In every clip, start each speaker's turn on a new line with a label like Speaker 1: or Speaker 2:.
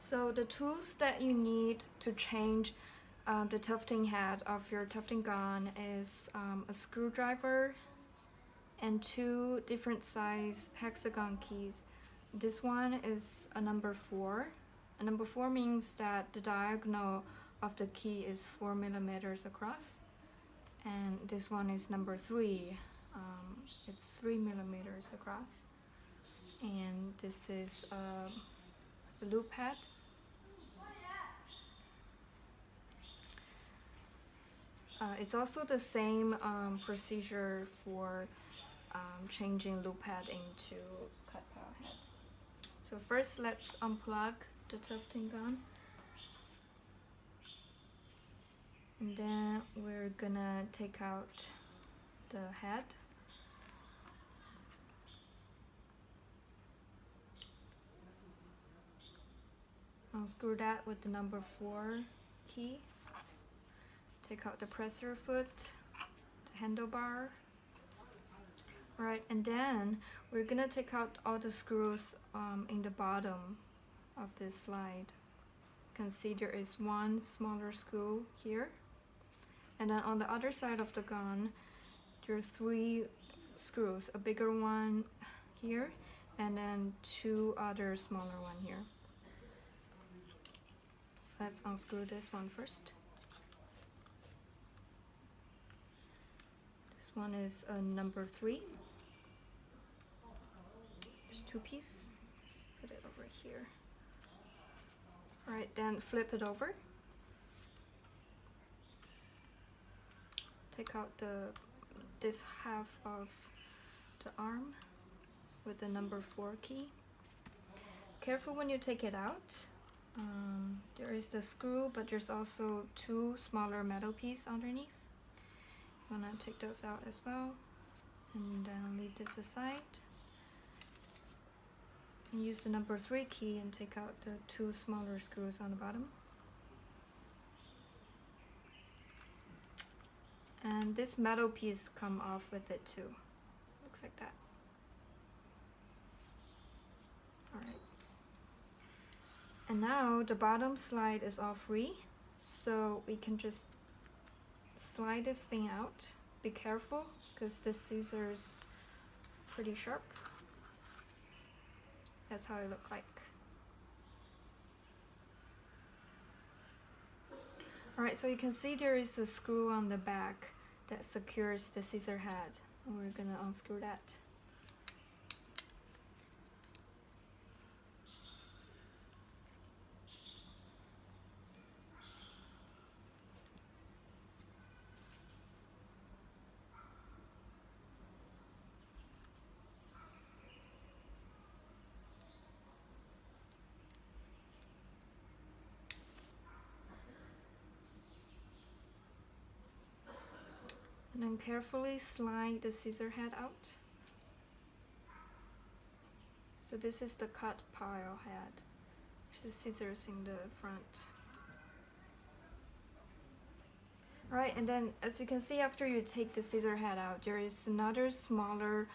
Speaker 1: So the tools that you need to change the tufting head of your tufting gun is a screwdriver and two different size hexagon keys. This one is a number 4. A number 4 means that the diagonal of the key is 4 millimeters across, and this one is number 3. It's 3 millimeters across, and this is a loop head. It's also the same procedure for changing loop head into cut pile head. So first let's unplug the tufting gun, and then we're gonna take out the head. Unscrew that with the number 4 key. Take out the presser foot, the handlebar. Alright, and then we're gonna take out all the screws in the bottom of this slide. You can see there is one smaller screw here, and then on the other side of the gun there are 3 screws, a bigger one here and then 2 other smaller one here. So let's unscrew this one first. This one is number 3. There's 2 pieces. Let's put it over here. Alright, then flip it over. Take out this half of the arm with the number 4 key. Careful when you take it out. There is the screw, but there's also 2 smaller metal pieces underneath. You wanna take those out as well, and then leave this aside. And use the number 3 key and take out the 2 smaller screws on the bottom. And this metal piece come off with it too. Looks like that. Alright. And now the bottom slide is all free, so we can just slide this thing out. Be careful, because this scissors pretty sharp. That's how it looks like. Alright, so you can see there is a screw on the back that secures the scissor head, and we're gonna unscrew that. And then carefully slide the scissor head out. So this is the cut pile head. The scissors in the front. Right, and then as you can see, after you take the scissor head out, there is another smaller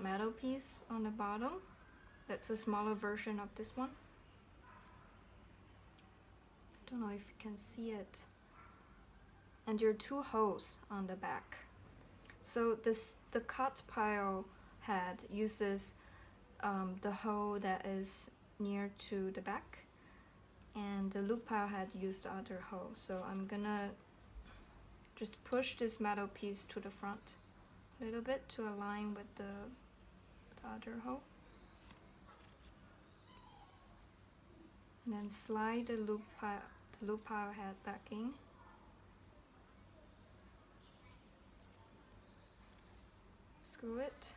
Speaker 1: metal piece on the bottom. That's a smaller version of this one. I don't know if you can see it. And there are 2 holes on the back. So the cut pile head uses the hole that is near to the back, and the loop pile head used the other hole. So I'm gonna just push this metal piece to the front a little bit to align with the other hole, and then slide the loop pile head back in. Screw it.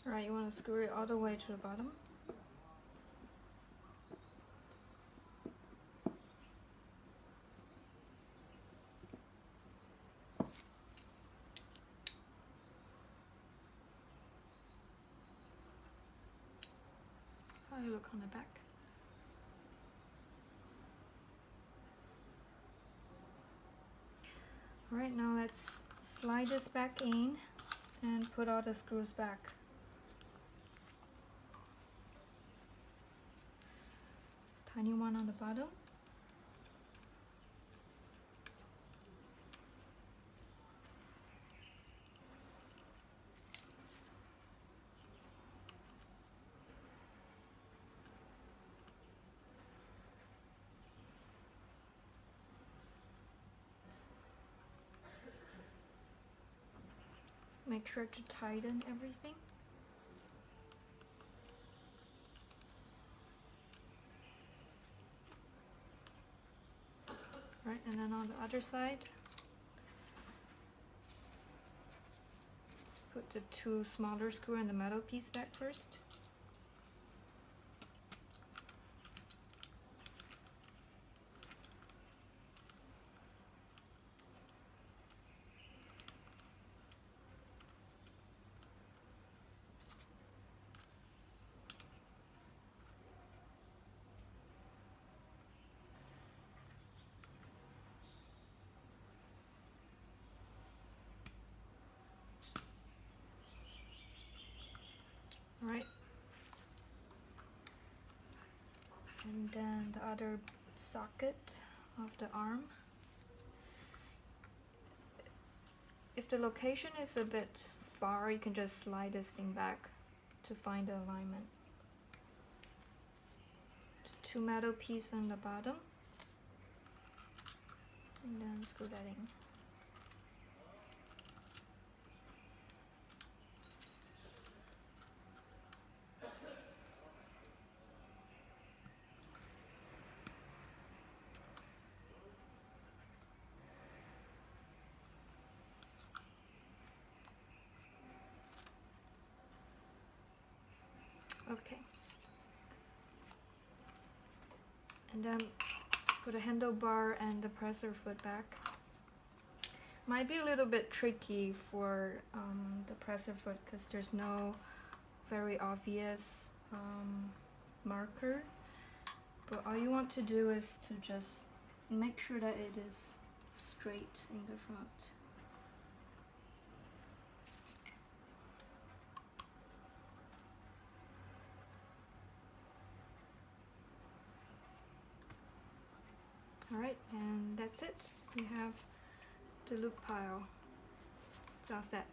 Speaker 1: Alright, you want to screw it all the way to the bottom. how you look on the back. Alright, now let's slide this back in and put all the screws back. This tiny one on the bottom. Make sure to tighten everything. Right, and then on the other side, let's put the two smaller screw and the metal piece back first. Right, and then the other socket of the arm. If the location is a bit far, you can just slide this thing back to find the alignment. Two metal pieces on the bottom, and then screw that in. Okay. And then put the handlebar and the presser foot back. Might be a little bit tricky for the presser foot because there's no very obvious marker. But all you want to do is to just make sure that it is straight in the front. Alright, and that's it. We have the loop pile. It's all set.